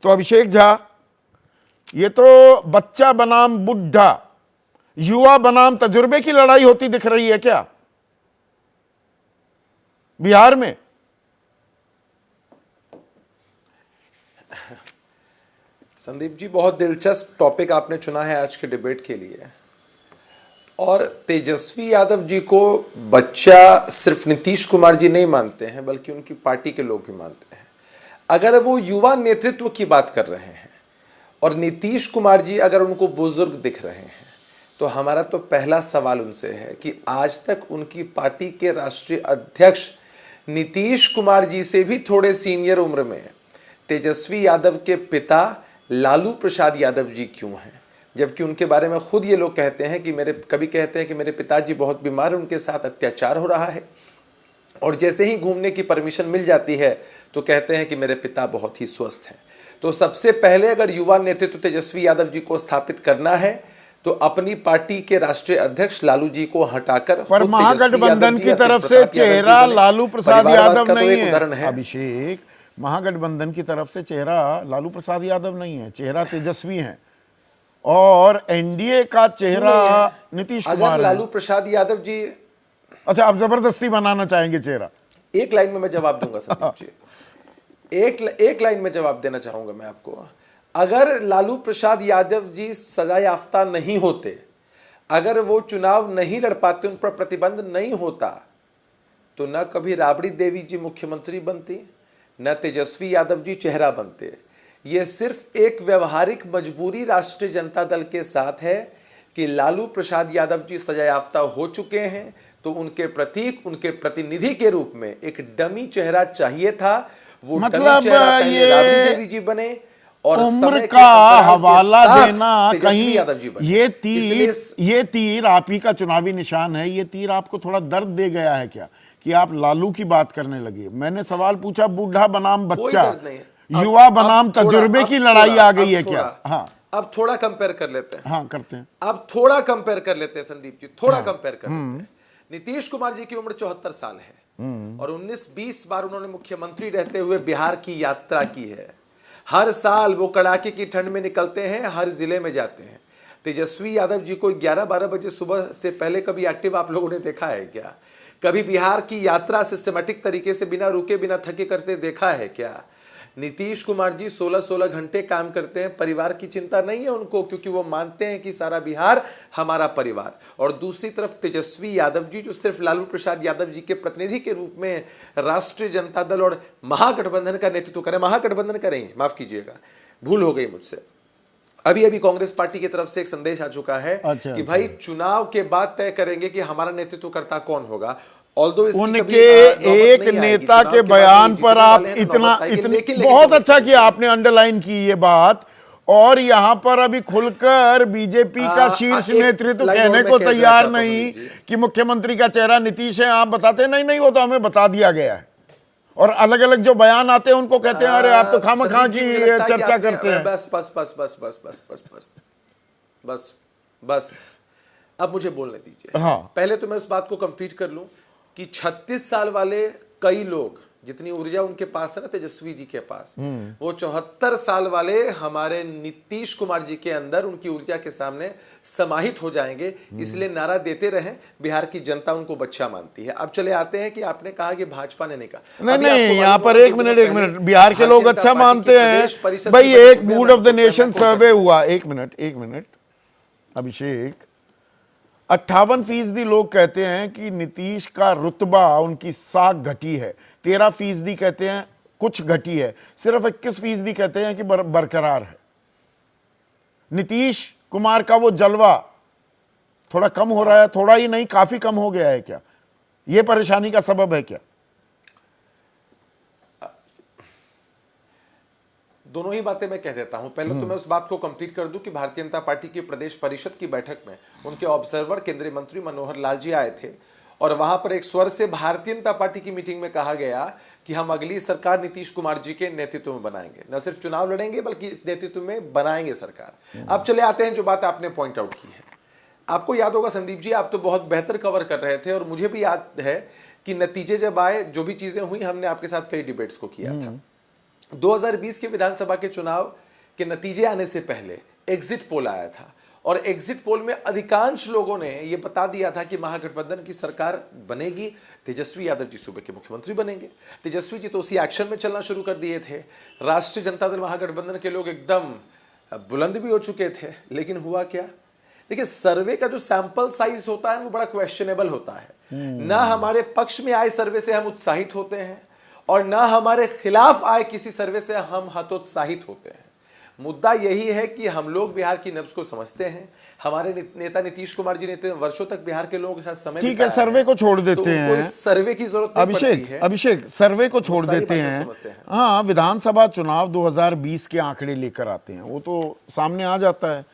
तो अभिषेक झा, ये तो बच्चा बनाम बुढ़ा, युवा बनाम तजुर्बे की लड़ाई होती दिख रही है क्या बिहार में? संदीप जी, बहुत दिलचस्प टॉपिक आपने चुना है आज के डिबेट के लिए। और तेजस्वी यादव जी को बच्चा सिर्फ नीतीश कुमार जी नहीं मानते हैं, बल्कि उनकी पार्टी के लोग भी मानते हैं। अगर वो युवा नेतृत्व की बात कर रहे हैं और नीतीश कुमार जी अगर उनको बुजुर्ग दिख रहे हैं, तो हमारा तो पहला सवाल उनसे है कि आज तक उनकी पार्टी के राष्ट्रीय अध्यक्ष नीतीश कुमार जी से भी थोड़े सीनियर उम्र में तेजस्वी यादव के पिता लालू प्रसाद यादव जी क्यों हैं? जबकि उनके बारे में खुद ये लोग कहते हैं कि कभी कहते हैं कि मेरे पिताजी बहुत बीमार हैं, उनके साथ अत्याचार हो रहा है, और जैसे ही घूमने की परमिशन मिल जाती है तो कहते हैं कि मेरे पिता बहुत ही स्वस्थ हैं। तो सबसे पहले अगर युवा नेतृत्व तेजस्वी यादव जी को स्थापित करना है तो अपनी पार्टी के राष्ट्रीय अध्यक्ष लालू जी को हटाकर, पर महागठबंधन की तरफ से चेहरा लालू प्रसाद यादव नहीं है अभिषेक, महागठबंधन की तरफ से चेहरा लालू प्रसाद यादव नहीं है, चेहरा तेजस्वी है, और एनडीए का चेहरा नीतीश कुमार है। लालू प्रसाद यादव जी, अच्छा, आप जबरदस्ती बनाना चाहेंगे चेहरा? एक लाइन में मैं जवाब दूंगा संदीप जी, एक लाइन में जवाब देना चाहूंगा मैं आपको। अगर लालू प्रसाद यादव जी सजा याफ्ता नहीं होते, अगर वो चुनाव नहीं लड़ पाते, उन पर प्रतिबंध नहीं होता, तो न कभी राबड़ी देवी जी मुख्यमंत्री बनती, न तेजस्वी यादव जी चेहरा बनते। ये सिर्फ एक व्यवहारिक मजबूरी राष्ट्रीय जनता दल के साथ है कि लालू प्रसाद यादव जी सजा याफ्ता हो चुके हैं, तो उनके प्रतीक, उनके प्रतिनिधि के रूप में एक डमी चेहरा चाहिए था। वो मतलब ये राबड़ी देवी जी बने और उम्र का हवाला देना कहीं, ये तीर आप ही का चुनावी निशान है, ये तीर आपको थोड़ा दर्द दे गया है क्या कि आप लालू की बात करने लगे? मैंने सवाल पूछा बूढ़ा बनाम बच्चा, युवा बनाम तजुर्बे की लड़ाई आ गई है क्या? हाँ, अब थोड़ा कंपेयर कर लेते हैं। हाँ, करते हैं। अब थोड़ा कंपेयर कर लेते हैं संदीप जी, थोड़ा कंपेयर कर लेते हैं। नीतीश कुमार जी की उम्र 74 साल है और 19-20 बार उन्होंने मुख्यमंत्री रहते हुए बिहार की यात्रा की है। हर साल वो कड़ाके की ठंड में निकलते हैं, हर जिले में जाते हैं। तेजस्वी यादव जी को 11-12 बजे सुबह से पहले कभी एक्टिव आप लोगों ने देखा है क्या? कभी बिहार की यात्रा सिस्टमेटिक तरीके से बिना रुके बिना थके करते देखा है क्या? नीतीश कुमार जी 16-16 घंटे काम करते हैं, परिवार की चिंता नहीं है उनको, क्योंकि वो मानते हैं कि सारा बिहार हमारा परिवार। और दूसरी तरफ तेजस्वी यादव जी, जो सिर्फ लालू प्रसाद यादव जी के प्रतिनिधि के रूप में राष्ट्रीय जनता दल और महागठबंधन का नेतृत्व करें, महागठबंधन करें, माफ कीजिएगा, भूल हो गई मुझसे। अभी कांग्रेस पार्टी की तरफ से एक संदेश आ चुका है कि भाई चुनाव के बाद तय करेंगे कि हमारा नेतृत्वकर्ता कौन होगा। उनके एक नेता के बयान पर आप इतनी बहुत अच्छा किया आपने अंडरलाइन की ये बात, और यहां पर अभी खुलकर बीजेपी का शीर्ष नेतृत्व कहने को तैयार नहीं कि मुख्यमंत्री का चेहरा नीतीश है। आप बताते नहीं, वो तो हमें बता दिया गया है, और अलग अलग जो बयान आते हैं उनको कहते हैं अरे आप तो खामखा की चर्चा करते हैं। बस बस बस बस बस बस बस बस बस बस अब मुझे बोलने दीजिए। हाँ, पहले तो मैं उस बात को कंप्लीट कर लूं कि 36 साल वाले कई लोग, जितनी ऊर्जा उनके पास है ना तेजस्वी जी के पास, वो 74 साल वाले हमारे नीतीश कुमार जी के अंदर उनकी ऊर्जा के सामने समाहित हो जाएंगे। इसलिए नारा देते रहें, बिहार की जनता उनको बच्चा मानती है। अब चले आते हैं कि आपने कहा कि भाजपा ने नहीं कहा। नहीं, यहाँ पर एक मिनट, बिहार के लोग अच्छा मानते हैं भाई। एक मूड ऑफ द नेशन सर्वे हुआ, एक मिनट अभिषेक, 58% लोग कहते हैं कि नीतीश का रुतबा, उनकी साख घटी है, 13% कहते हैं कुछ घटी है, सिर्फ 21% कहते हैं कि बरकरार है। नीतीश कुमार का वो जलवा थोड़ा कम हो रहा है, थोड़ा ही नहीं काफी कम हो गया है क्या? ये परेशानी का सबब है क्या? दोनों ही बातें मैं कह देता हूं। पहले तो मैं उस बात को कंप्लीट कर दूं कि भारतीय जनता पार्टी की प्रदेश परिषद की बैठक में उनके ऑब्जर्वर केंद्रीय मंत्री मनोहर लाल जी आए थे, और वहां पर एक स्वर से भारतीय जनता पार्टी की मीटिंग में कहा गया कि हम अगली सरकार नीतीश कुमार जी के नेतृत्व में बनाएंगे, न सिर्फ चुनाव लड़ेंगे बल्कि नेतृत्व में बनाएंगे सरकार। अब चले आते हैं जो बात आपने पॉइंट आउट की है। आपको याद होगा संदीप जी, आप तो बहुत बेहतर कवर कर रहे थे, और मुझे भी याद है कि नतीजे जब आए, जो भी चीजें हुई, हमने आपके साथ कई डिबेट्स को किया था। 2020 के विधानसभा के चुनाव के नतीजे आने से पहले एग्जिट पोल आया था और एग्जिट पोल में अधिकांश लोगों ने यह बता दिया था कि महागठबंधन की सरकार बनेगी, तेजस्वी यादव जी सूबे के मुख्यमंत्री बनेंगे। तेजस्वी जी तो उसी एक्शन में चलना शुरू कर दिए थे। राष्ट्रीय जनता दल महागठबंधन के लोग एकदम बुलंद भी हो चुके थे, लेकिन हुआ क्या? देखिए, सर्वे का जो सैंपल साइज होता है वो बड़ा क्वेश्चनेबल होता है। ना हमारे पक्ष में आए सर्वे से हम उत्साहित होते हैं और ना हमारे खिलाफ आए किसी सर्वे से हम हतोत्साहित होते हैं। मुद्दा यही है कि हम लोग बिहार की नब्ज को समझते हैं। हमारे नेता नीतीश कुमार जी ने वर्षों तक बिहार के लोगों के साथ समय ठीक है, सर्वे को छोड़ देते हैं, सर्वे की जरूरत नहीं पड़ती है। अभिषेक, सर्वे को छोड़ देते हैं। हाँ, विधानसभा चुनाव 2020 के आंकड़े लेकर आते हैं, वो तो सामने आ जाता है।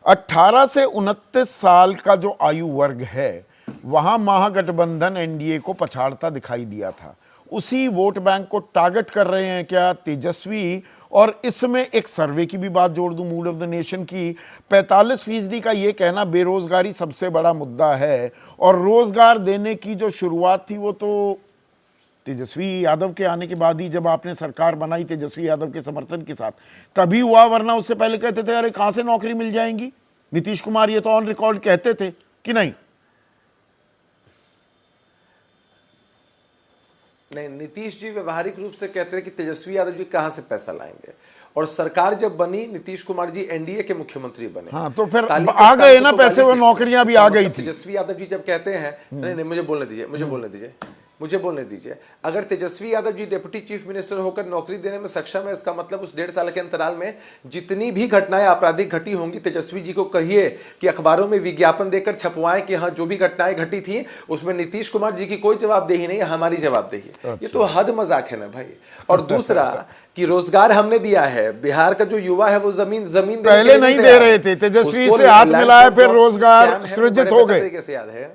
18 से 29 साल का जो आयु वर्ग है वहां महागठबंधन एनडीए को पछाड़ता दिखाई दिया था। उसी वोट बैंक को टारगेट कर रहे हैं क्या तेजस्वी? और इसमें एक सर्वे की भी बात जोड़ दूं, मूड ऑफ द नेशन की, 45% का ये कहना बेरोजगारी सबसे बड़ा मुद्दा है और रोजगार देने की जो शुरुआत थी वो तो तेजस्वी यादव के आने के बाद ही, जब आपने सरकार बनाई तेजस्वी यादव के समर्थन के साथ, तभी हुआ, वरना उससे पहले कहते थे अरे कहां से नौकरी मिल जाएंगी। नीतीश कुमार ये तो ऑन रिकॉर्ड कहते थे कि नहीं? नहीं, नीतीश जी व्यवहारिक रूप से कहते हैं कि तेजस्वी यादव जी कहां से पैसा लाएंगे, और सरकार जब बनी नीतीश कुमार जी एनडीए के मुख्यमंत्री बने। हाँ, तो फिर आ गए ना पैसे, वो नौकरियां भी आ गई थी। तेजस्वी यादव जी जब कहते हैं, नहीं मुझे बोलने दीजिए, अगर Tejashwi Yadav ji deputy chief minister होकर नौकरी देने में सक्षम है, इसका मतलब उस 1.5 साल के अंतराल में जितनी भी घटनाएं आपराधिक घटी होंगी, तेजस्वी जी को कहिए कि अखबारों में विज्ञापन देकर छपवाएं कि हाँ जो भी घटनाएं घटी थी उसमें नीतीश कुमार जी की कोई जवाबदेही नहीं है, हमारी जवाबदेही है। ये तो हद मजाक है ना भाई। और दूसरा कि रोजगार हमने दिया है, बिहार का जो युवा है वो जमीन पहले नहीं दे रहे थे, तेजस्वी से हाथ मिलाए फिर रोजगार सृजित हो गए। कैसे याद है?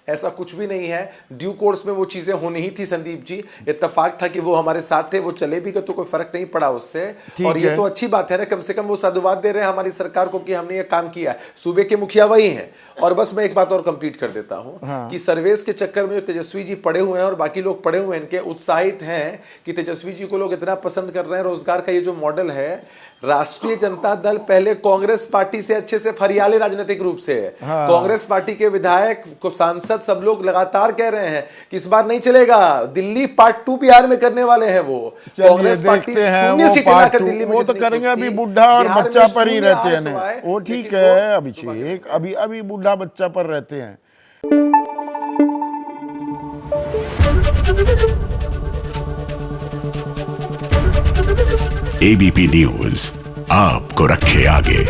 ऐसा कुछ भी नहीं है, ड्यू कोर्स में वो चीजें होनी ही थी संदीप जी। इत्तेफाक था कि वो हमारे साथ थे, वो चले भी गए तो कोई फर्क नहीं पड़ा उससे। और ये तो अच्छी बात है ना, कम से कम वो साधुवाद दे रहे हैं हमारी सरकार को कि हमने ये काम किया है। सूबे के मुखिया वही हैं। और बस मैं एक बात और कंप्लीट कर देता हूं कि सर्वेस के चक्कर में जो तेजस्वी जी पड़े हुए हैं और बाकी लोग पड़े हुए हैं, इनके उत्साहित हैं कि तेजस्वी जी को लोग इतना पसंद कर रहे हैं। रोजगार का ये जो मॉडल है, राष्ट्रीय जनता दल पहले कांग्रेस पार्टी से अच्छे से फरियाले राजनीतिक रूप से है। कांग्रेस पार्टी के विधायक को सांसद सब लोग लगातार कह रहे हैं कि इस बार नहीं चलेगा, दिल्ली पार्ट 2 बिहार में करने वाले हैं। वो कांग्रेस पार्टी शून्य सीटें लाकर दिल्ली में वो तो करेंगे। अभी बुढ़ा और बच्चा पर ही रहते हैं वो, ठीक है अभिषेक, अभी बुढ़ा बच्चा पर रहते हैं। एबीपी न्यूज आपको रखे आगे।